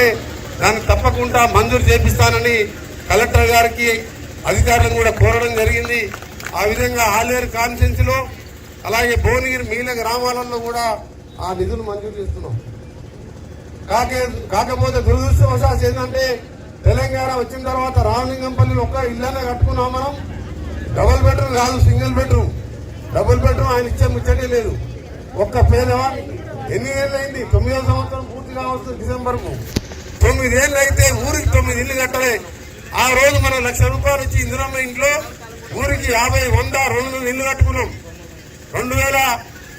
వెంటనే దాన్ని తప్పకుండా మంజూరు చేపిస్తానని కలెక్టర్ గారికి అధికారులను కూడా కోరడం జరిగింది. ఆ విధంగా ఆలేరు కాన్స్టిట్యున్సీలో అలాగే భువనగిరి మిగిలిన గ్రామాలలో కూడా ఆ నిధులు మంజూరు చేస్తున్నాం. కాకపోతే దురదృష్టవశాత్తు ఏంటంటే తెలంగాణ వచ్చిన తర్వాత రామలింగంపల్లిలో ఒక్క ఇళ్ళనే కట్టుకున్నాం మనం. డబుల్ బెడ్రూమ్ కాదు, సింగిల్ బెడ్రూమ్. డబుల్ బెడ్రూమ్ ఆయన ఇచ్చే ముచ్చటే లేదు. ఒక్క పేదవాడు ఎన్ని ఏళ్ళు అయింది? 9వ సంవత్సరం పూర్తిగా వస్తుంది డిసెంబర్కు. 9 ఏళ్ళు అయితే ఊరికి 9 ఇల్లు కట్టలే. ఆ రోజు మనం ₹1,00,000 ఇచ్చి ఇందిరమ్మ ఇంట్లో ఊరికి 50, 100, 200 ఇల్లు కట్టుకున్నాం. 2009లో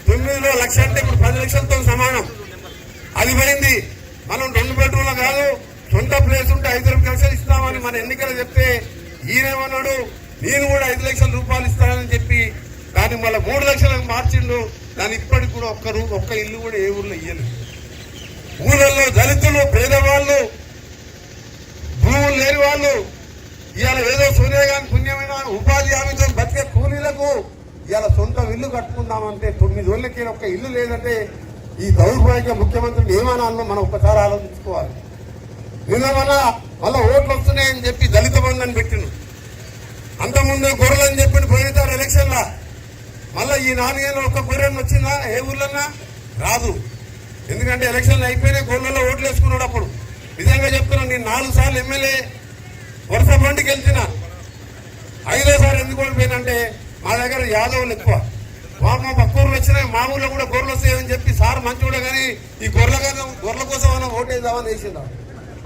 1,00,000 అంటే ఇప్పుడు 10 లక్షలతో సమానం. అది పోయింది. మనం 2 బెడ్రూమ్లు కాదు, సొంత ప్లేస్ ఉంటే 5 లక్షలు ఇస్తామని మన ఎన్నికలు చెప్తే ఈయనేమన్నాడు, నేను కూడా 5 లక్షల రూపాయలు ఇస్తానని చెప్పి దాన్ని మళ్ళీ 3 లక్షలకు మార్చిండు. దాని ఇప్పటికి కూడా ఒక్క ఇల్లు కూడా ఏ ఊర్లో ఇయ్యలేదు. ఊళ్ళల్లో దళితులు, పేదవాళ్ళు, భూములు లేని వాళ్ళు ఇవాళ ఏదో సోనియా గాంధీ పుణ్యమైన ఉపాధి హామీతో బతికే కూలీలకు ఇవాళ సొంత ఇల్లు కట్టుకుందామంటే 9 ఏళ్ళకి ఒక్క ఇల్లు లేదంటే ఈ దౌర్భాగ్య ముఖ్యమంత్రిని ఏమనాలో మనం ఒక్కసారి ఆలోచించుకోవాలి. నిన్న మళ్ళా ఓట్లు వస్తున్నాయని చెప్పి దళిత బంధుని పెట్టిను. అంతకుముందు గొర్రెలని చెప్పి పోయితారు ఎలక్షన్లా. మళ్ళీ ఈ 4 ఏళ్ళు ఒక్క గొర్రెని వచ్చిందా ఏ ఊర్లన్నా? రాదు. ఎందుకంటే ఎలక్షన్లు అయిపోయినాయి, గొర్రెల్లో ఓట్లు వేసుకున్నాడు. అప్పుడు నిజంగా చెప్తున్నాను, నేను 4 సార్లు ఎమ్మెల్యే వరుస బండికి వెళ్తున్న. 5వ సారి ఎందుకు ఓడిపోయినంటే మా దగ్గర యాదవులు ఎక్కువ. మా పక్క ఊర్లు వచ్చినాయి, మా ఊర్లో కూడా గొర్రెలు వస్తాయని చెప్పి సార్ మంచిగా కానీ ఈ గొర్రెల కోసం మనం ఓటేద్దామని వేసిందా.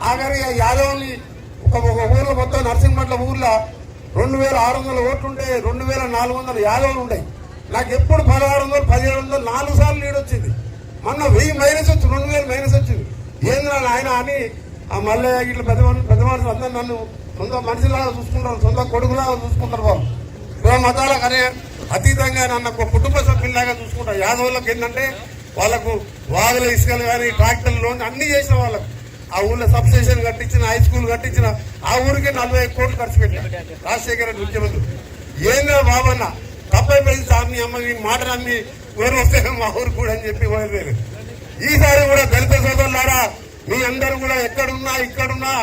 ఆఖరి యాదవుల్ని ఒక ఊర్లో మొత్తం నర్సింగ్పట్ల ఊర్లో 2,600 ఓట్లుంటే 2,400 యాదవులు ఉంటాయి. నాకు ఎప్పుడు 1,600, 1,700, 4 సార్లు లీడ్ వచ్చింది. మొన్న 1000 మైనస్ వచ్చి 2,000 మైనస్ వచ్చింది. ఏంద్రా ఆయన అని ఆ మల్లయ్య ఇట్లా పెద్ద మనుషులు అందరూ నన్ను సొంత మనిషిలాగా చూసుకుంటారు, సొంత కొడుకులాగా చూసుకుంటారు. వాళ్ళు కుల మతాలకు అనే అతీతంగా నన్ను ఒక కుటుంబ సభ్యులాగా చూసుకుంటారు. యాదవులకు ఏంటంటే వాళ్ళకు వాగుల ఇసుకలు కానీ ట్రాక్టర్లు లోన్ అన్ని చేసిన వాళ్ళకు ఆ ఊళ్ళో సబ్స్టేషన్ కట్టించిన, హై స్కూల్ కట్టించిన, ఆ ఊరికి 45 కోట్లు ఖర్చు పెట్టారు రాజశేఖర రెడ్డి ముఖ్యమంత్రి. ఏందో బాబన్న తప్పైపోయింది సార్, నీ అమ్మ ఈ మాటలన్నీ ఊరు వస్తే మా ఊరు కూడా అని చెప్పి పోయలేదు. ఈసారి కూడా దళిత సోదరులారా, మీ అందరూ కూడా ఎక్కడున్నా ఇక్కడున్నా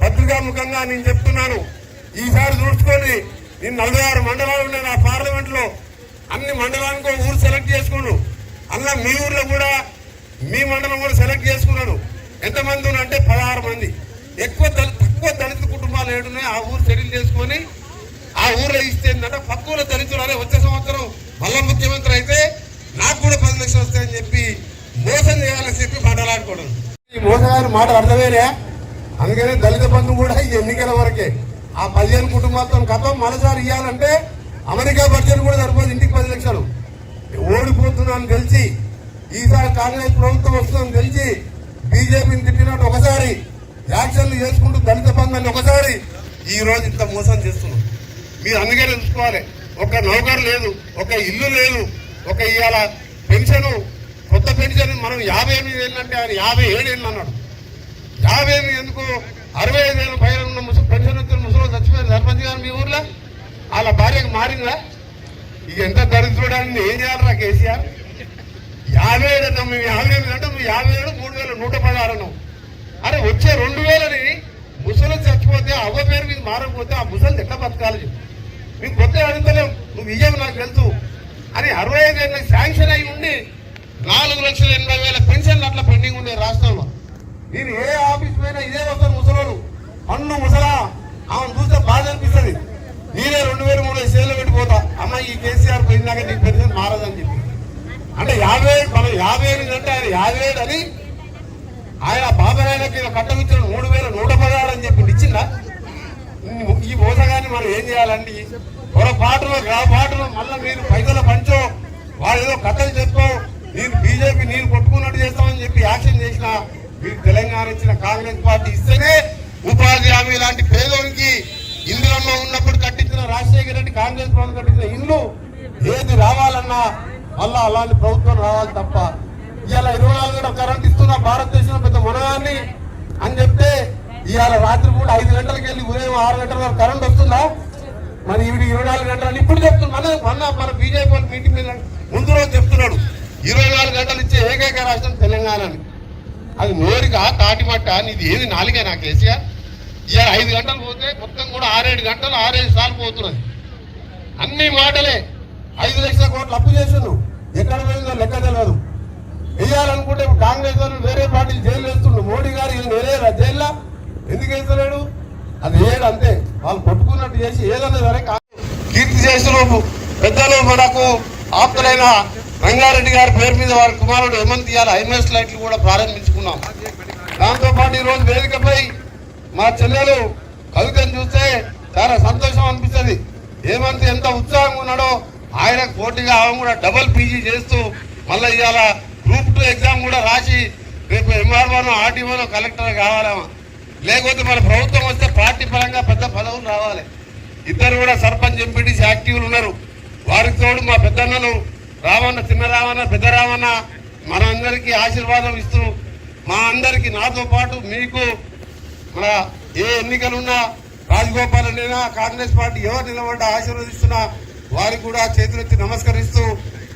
పత్రికాముఖంగా నేను చెప్తున్నాను, ఈసారి చూసుకొని నేను 46 మండలాలు ఉన్నాయి నా పార్లమెంట్ లో. అన్ని మండలానికి ఊరు సెలెక్ట్ చేసుకున్నాను. అలా మీ ఊర్లో కూడా మీ మండలం కూడా సెలెక్ట్ చేసుకున్నాను. ఎంతమంది అంటే 16 మంది. తక్కువ దళిత కుటుంబాలు ఏడున్నాయి ఆ ఊరు సెటిల్ చేసుకొని ఆ ఊర్లో ఇస్తే ఏంటంటే పక్కువ దళితులు అనే వచ్చే సంవత్సరం మళ్ళా ముఖ్యమంత్రి అయితే నాకు కూడా 10 లక్షలు వస్తాయని చెప్పి మోసం చేయాలని చెప్పి మాట్లాడుకోవడం. ఈ మోసగారి మాటలు అర్థమేనే. అందుకనే దళిత బంధు కూడా ఈ ఎన్నికల వరకే. ఆ 15 కుటుంబాలతో కథం మరోసారి ఇవ్వాలంటే అమెరికా బడ్జెట్ కూడా సరిపోదు. ఇంటికి 10 లక్షలు. ఓడిపోతున్నాను తెలిసి, ఈసారి కాంగ్రెస్ ప్రభుత్వం వస్తుందని తెలిసి బీజేపీని తిట్టినట్టు ఒకసారి యాక్షన్లు చేసుకుంటూ దళిత బంధాన్ని ఒకసారి ఈ రోజు ఇంత మోసం చేస్తున్నాం. మీరు అందుకే తెలుసుకోవాలి, ఒక నౌకరు లేదు, ఒక ఇల్లు లేదు, ఒక ఇవాళ పెన్షన్ కొత్త పెన్షన్ మనం 58 ఏళ్ళు అంటే ఆయన 57 ఏళ్ళు అన్నాడు. 58 ఎందుకు? 65 ఏళ్ళ పైన ఉన్న పెన్షన్ వచ్చిన ముసలి చచ్చిపోయారు సర్పంచ్ గారు మీ ఊర్లో. వాళ్ళ భార్యకు మారిందా? ఇక ఎంత దరిద్రుడాన్ని ఏం చేయాలరా కేసీఆర్? 57 అన్నాం మేము. 58 అంటే నువ్వు 57, 3,116 అన్నావు. అరే వచ్చే 2,000ని ముసలి చచ్చిపోతే అవ్వ పేరు మీద మారకపోతే ఆ ముసలి ఎట్లా బతకాలి? మీకు కొత్త అడుగుతలేం, నువ్వు ఇయ్యవు నాకు తెలుసు అని 65 ఏళ్ళకి శాంక్షన్ అయి ఉండి 4,80,000 పెన్షన్లు అట్లా పెండింగ్ ఉండే రాష్ట్రంలో. నేను ఏ ఆఫీస్ పైన ఇదే వస్తాను ముసలోడు పన్ను ముసలా ఆమెను చూస్తే బాధ అనిపిస్తుంది. నేనే 2,000-3,000 సేవలు పెట్టిపోతా, అమ్మ ఈ కేసీఆర్ పోయినాక నీకు పెన్షన్ మారదని చెప్పి. అంటే 58 అంటే ఆయన 57 అని ఆయన బాబాయనకి కట్టమిచ్చిన 3,116 అని చెప్పి ఇచ్చిందా? ఈ మోసగాన్ని మనం ఏం చేయాలండి? పొరపాటులో గ్రాపాటులో మళ్ళీ మీరు పైసలు పంచో వాళ్ళు ఏదో కథలు చెప్పో నేను బీజేపీ నేను కొట్టుకున్నట్టు చేస్తామని చెప్పి యాక్షన్ చేసిన మీరు తెలంగాణ ఇచ్చిన కాంగ్రెస్ పార్టీ ఇస్తేనే ఉపాధి హామీ లాంటి పేదోనికి ఇందులో ఉన్నప్పుడు కట్టించిన రాజశేఖర రెడ్డి కాంగ్రెస్ ప్రభుత్వం కట్టించిన ఇల్లు ఏది రావాలన్నా మళ్ళా అలాంటి ప్రభుత్వం రావాలి తప్ప ఇవాళ 24 గంటలు కరెంట్ ఇస్తున్నా భారతదేశంలో పెద్ద మనగాన్ని అని చెప్తే ఇవాళ రాత్రి కూడా 5 గంటలకు వెళ్ళి ఉదయం 6 గంటల వరకు కరెంట్ వస్తుందా? మరి ఇవి 24 గంటలు ఇప్పుడు చెప్తున్నా. మన బీజేపీ వాళ్ళు మీటింగ్ మీద ముందు రోజు చెప్తున్నాడు 24 గంటలు ఇచ్చే ఏకైక రాష్ట్రం తెలంగాణని. అది నోరుగా తాటిమట్ట నీది ఏది నాలుగే నా కేసీఆర్. ఇవాళ 5 గంటలు పోతే మొత్తం కూడా 6-7 గంటలు 6-5 సార్లు పోతున్నది. అన్ని మాటలే. 5 లక్షల కోట్లు అప్పు చేసాను, ఎక్కడ పోయిందో లెక్క తెలియదు. వేయాలనుకుంటే కాంగ్రెస్ వాళ్ళు వేరే పార్టీలు జైలు వేస్తుండ్రు. మోడీ గారు ఈయన వేరే జైల్లో ఎందుకు వేస్తలేడు? అది వేయడు అంతే. వాళ్ళు కొట్టుకున్నట్టు చేసి ఏదన్నా సరే కీర్తి చేస్తున్నారు. పెద్దలు మనకు ఆప్తులైన రంగారెడ్డి గారి పేరు మీద వారి కుమారుడు హేమంత్ ఇయాల ఐఎంఎస్ లైట్లు కూడా ప్రారంభించుకున్నాం. దాంతోపాటు ఈరోజు వేదికపై మా చెల్లెలు కవితను చూస్తే చాలా సంతోషం అనిపిస్తుంది. హేమంత్ ఎంత ఉత్సాహంగా ఉన్నాడో ఆయనకు పోటీగా ఆమె కూడా డబుల్ పీజీ చేస్తూ మళ్ళీ ఇవాళ గ్రూప్ 2 ఎగ్జామ్ కూడా రాసి రేపు ఎంఆర్ఓనో ఆర్టీఓనో కలెక్టర్ కావాలేమో. లేకపోతే మన ప్రభుత్వం వస్తే పార్టీ పరంగా పెద్ద పదవులు రావాలి. ఇద్దరు కూడా సర్పంచ్ ఎంపీటీసీ యాక్టివ్లు ఉన్నారు. వారికి తోడు మా పెద్దన్నలు రావన్న, చిన్న రావన్న, పెద్ద రావన్న మన అందరికీ ఆశీర్వాదం ఇస్తూ మా అందరికీ నాతో పాటు మీకు మన ఏ ఎన్నికలున్నా రాజగోపాల్ అయినా కాంగ్రెస్ పార్టీ ఎవరు నిలబడ్డా ఆశీర్వదిస్తున్నా వారికి కూడా చేతులెత్తి నమస్కరిస్తూ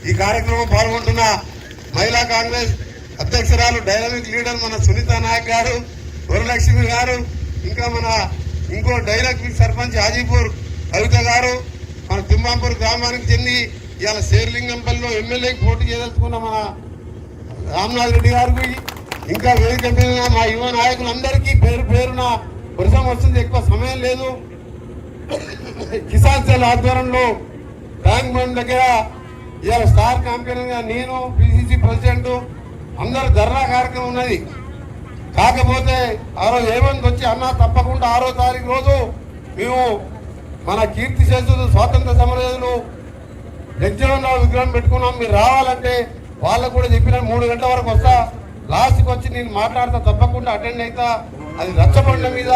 ఈ కార్యక్రమం పాల్గొంటున్న మహిళా కాంగ్రెస్ అధ్యక్షురాలు డైనమిక్ లీడర్ మన సునీత నాయక్ గారు, వరలక్ష్మి గారు, ఇంకా మన ఇంకో డైనమిక్ సర్పంచ్ హాజీపూర్ కవిత గారు, మన తిమ్మాపూర్ గ్రామానికి చెంది ఇవాళ శేర్లింగంపల్లిలో ఎమ్మెల్యేకి పోటీ చేయదలుచుకున్న మన రామ్నాథ్ రెడ్డి గారికి, ఇంకా వేదిక మీద మా యువ నాయకులందరికీ పేరు పేరున వర్షం వస్తుంది, ఎక్కువ సమయం లేదు. కిసాన్ సెల్ ఆధ్వర్యంలో ట్యాంక్ బండ్ దగ్గర ఇవాళ స్టార్ క్యాంపెయిన్ గా నేను పిసిసి ప్రెసిడెంట్ అందరు ధర్నా కార్యక్రమం ఉన్నది. కాకపోతే ఆ రోజు ఏమంది వచ్చి అన్నా తప్పకుండా 6వ తారీఖు రోజు మేము మన కీర్తి శేషులు స్వాతంత్ర సమరయోధులు జగ్జీవనరావు విగ్రహం పెట్టుకున్నాం, మీరు రావాలంటే వాళ్ళకు కూడా చెప్పిన 3 గంటల వరకు వస్తా, లాస్ట్కి వచ్చి నేను మాట్లాడతా, తప్పకుండా అటెండ్ అవుతా. అది రచ్చబండ మీద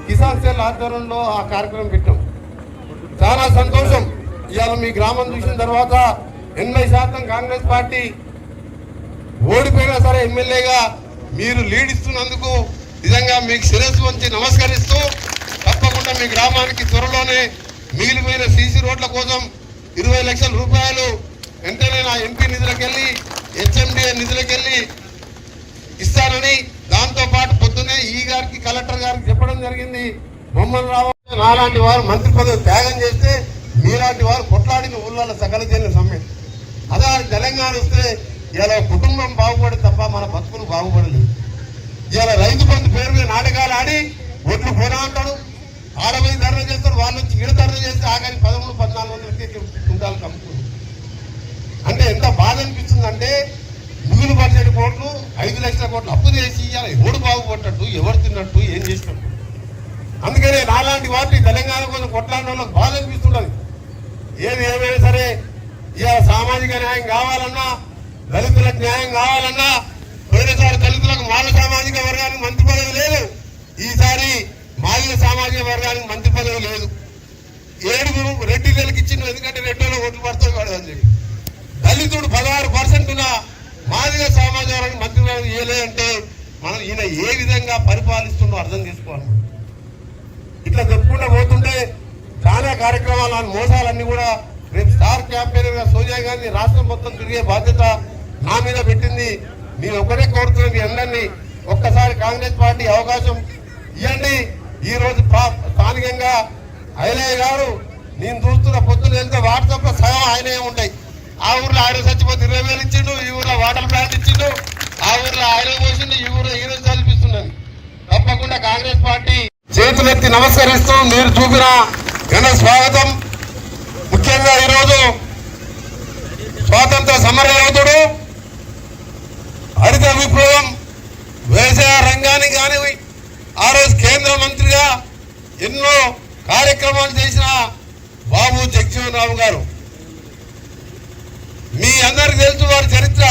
కిసాన్ సెల్ ఆధ్వర్యంలో ఆ కార్యక్రమం పెట్టాం. చాలా సంతోషం. ఇవాళ మీ గ్రామం చూసిన తర్వాత 80% కాంగ్రెస్ పార్టీ ఓడిపోయినా సరే ఎమ్మెల్యేగా మీరు లీడ్ ఇస్తున్నందుకు నిజంగా మీకు శిరస్సు వంచి నమస్కరిస్తూ తప్పకుండా మీ గ్రామానికి త్వరలోనే మిగిలిపోయిన సీసీ రోడ్ల కోసం 20 లక్షల రూపాయలు వెంటనే నా ఎంపీ నిధులకెళ్ళి హెచ్ఎండిఏ నిధులకెళ్ళి ఇస్తానని, దాంతో పాటు పొద్దునే ఈ గారికి కలెక్టర్ గారికి చెప్పడం జరిగింది. మమ్మల్ని రావాలి నాలాంటి వారు మంత్రి పదవి త్యాగం చేస్తే మీలాంటి వారు కొట్లాడిన ఊళ్ళలో సకల జైలు సమ్మె. అదే తెలంగాణ వస్తే ఇలా కుటుంబం బాగుపడి తప్ప మన బతుకులు బాగుపడలేదు. ఇలా రైతు బంధు పేరు మీద నాటకాలు ఆడి ఒట్లు పోనా అంటాడు, ఆడపోయి ధర్నా చేస్తారు, వాళ్ళు వచ్చి ఈడ ధర్నా చేస్తే ఆఖరి 1300-1400 కుంటాలు కమ్ముతుంది. అంటే ఎంత బాధ అనిపిస్తుందంటే మిగులు బడ్జెట్ కోట్లు 5 లక్షల కోట్లు అప్పు చేసి ఇలా ఎవడు బాగుపడ్డట్టు, ఎవరు తిన్నట్టు, ఏం చేసినట్టు. అందుకనే నాలాంటి వాటి తెలంగాణ కోసం కొట్లాడిన వాళ్ళకి బాధ అనిపిస్తుంటది. ఏది ఏమైనా సరే ఇలా సామాజిక న్యాయం కావాలన్నా, దళితులకు న్యాయం కావాలన్నా, పోయినసారి దళితులకు మాల సామాజిక వర్గానికి మంత్రి పదవి లేదు, ఈసారి మాదిగ సామాజిక వర్గానికి మంత్రి పదవి లేదు. 7 రెడ్డిలకు ఇచ్చింది, ఎందుకంటే రెడ్డిలో ఓట్లు పడతాయి కాదు అని చెప్పి. దళితుడు 16% ఉన్న మాదిగ సామాజిక వర్గానికి మంత్రి పదవి ఇవ్వలేదంటే మనం ఈయన ఏ విధంగా పరిపాలిస్తుండో అర్థం చేసుకోవాలి. ఇట్లా చెప్పుకుంటూ పోతుంటే చాలా కార్యక్రమాలు మోసాలన్నీ కూడా రేపు స్టార్ క్యాంపెయినర్ గా సోనియా గాంధీ రాష్ట్రం మొత్తం తిరిగే బాధ్యత నా మీద పెట్టింది. నేను ఒకటే కోరుతున్నాను, మీ అందరినీ ఒక్కసారి కాంగ్రెస్ పార్టీ అవకాశం ఇవ్వండి. ఈ రోజు స్థానికంగా ఐలయ్య గారు నేను చూస్తున్న పొద్దున్న వెళ్తే వాట్సాప్ లో సగం ఆయనే ఉంటాయి. ఆ ఊర్లో ఆయన చచ్చిపోతే 20,000 ఇచ్చిండు, ఈ ఊర్లో వాటర్ ప్లాంట్ ఇచ్చిండు, ఆ ఊర్లో ఆయన పోసిండు, ఈ ఊర్లో ఈ రోజు చదివిస్తున్నాను. తప్పకుండా కాంగ్రెస్ పార్టీ చేతులెత్తి నమస్కరిస్తూ మీరు చూపిన ఘన స్వాగతం. ముఖ్యంగా ఈరోజు స్వాతంత్ర సమర యోధుడు, హరిత విప్లవం, వ్యవసాయ రంగానికి కానివి ఆ రోజు కేంద్ర మంత్రిగా ఎన్నో కార్యక్రమాలు చేసిన బాబు జగ్జీవనరావు గారు, మీ అందరికి తెలుసు వారి చరిత్ర.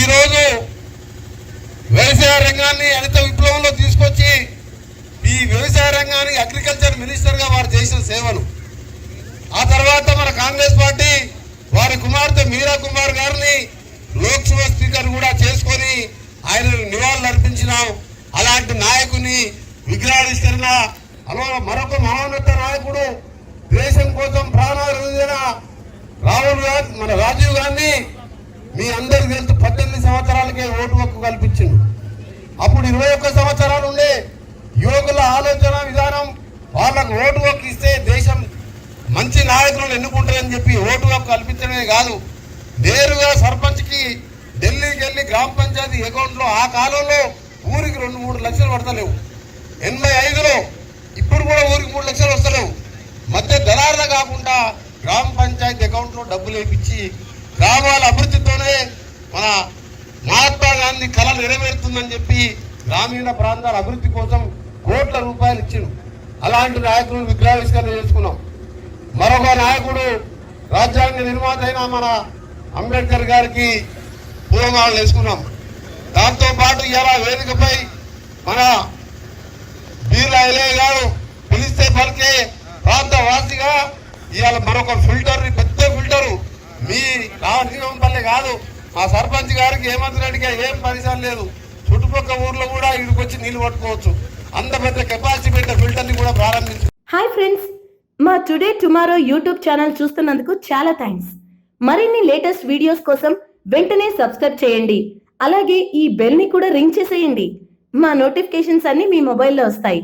ఈరోజు వ్యవసాయ రంగాన్ని హరిత విప్లవంలో తీసుకొచ్చి ఈ వ్యవసాయ రంగానికి అగ్రికల్చర్ మినిస్టర్ గా వారు చేసిన సేవలు, ఆ తర్వాత మన కాంగ్రెస్ పార్టీ వారి కుమార్తె మీరా కుమార్ గారిని లోక్సభ స్పీకర్ కూడా చేసుకొని ఆయన నివాళులు అర్పించినాం. అలాంటి నాయకుని విగ్రహావిష్కరణ, మరొక మహోన్నత నాయకుడు, దేశం కోసం ప్రాణాలు వదిలిన రాహుల్ గాంధీ, మన రాజీవ్ గాంధీ మీ అందరికి తెలుసు 18 సంవత్సరాలకే ఓటు హక్కు కల్పించిండు. అప్పుడు 21 సంవత్సరాలు ఉండే యువకుల ఆలోచన విధానం వాళ్ళకు ఓటు హక్కు ఇస్తే దేశం మంచి నాయకులను ఎన్నుకుంటారని చెప్పి ఓటు హక్కు కల్పించడమే కాదు, నేరుగా సర్పంచ్కి ఢిల్లీకి వెళ్ళి గ్రామ పంచాయతీ అకౌంట్లో ఆ కాలంలో ఊరికి 2-3 లక్షలు పడతలేవు. 85లో ఇప్పుడు కూడా ఊరికి 3 లక్షలు వస్తలేవు. మధ్య దళారుల కాకుండా గ్రామ పంచాయతీ అకౌంట్లో డబ్బులు వేయించి గ్రామాల అభివృద్ధితోనే మన మహాత్మా గాంధీ కళ నెరవేరుతుందని చెప్పి గ్రామీణ ప్రాంతాల అభివృద్ధి కోసం కోట్ల రూపాయలు ఇచ్చిండు. అలాంటి నాయకులను విగ్రహావిష్కరణ చేసుకున్నాం. మరొక నాయకుడు రాజ్యాంగ నిర్మాత అయిన మన అంబేద్కర్ గారికి పూలమాలలు వేసుకున్నాం. దాంతో పాటు ఇలా వేదికపై మన బీర్లా ఎలయ్య గారు పిలిస్తే పలికే ప్రాంతవాసిగా ఇవాళ మరొక ఫిల్టర్, పెద్ద ఫిల్టరు మీ రాజీవంపల్లె కాదు, మా సర్పంచ్ గారికి హేమంత్ రెడ్డికి ఏం పరిసరం లేదు, చుట్టుపక్కల ఊర్లో కూడా ఇక్కడికి వచ్చి నీళ్లు పట్టుకోవచ్చు. అంత పెద్ద కెపాసిటీ పెట్టే ఫిల్టర్ ని కూడా ప్రారంభించారు. హాయ్ ఫ్రెండ్స్, మా టుడే టుమారో యూట్యూబ్ ఛానల్ చూస్తున్నందుకు చాలా థ్యాంక్స్. మరిన్ని లేటెస్ట్ వీడియోస్ కోసం వెంటనే సబ్స్క్రైబ్ చేయండి. అలాగే ఈ బెల్ ని కూడా రింగ్ చేసేయండి. మా నోటిఫికేషన్స్ అన్ని మీ మొబైల్లో వస్తాయి.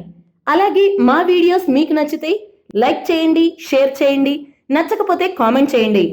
అలాగే మా వీడియోస్ మీకు నచ్చితే లైక్ చేయండి, షేర్ చేయండి, నచ్చకపోతే కామెంట్ చేయండి.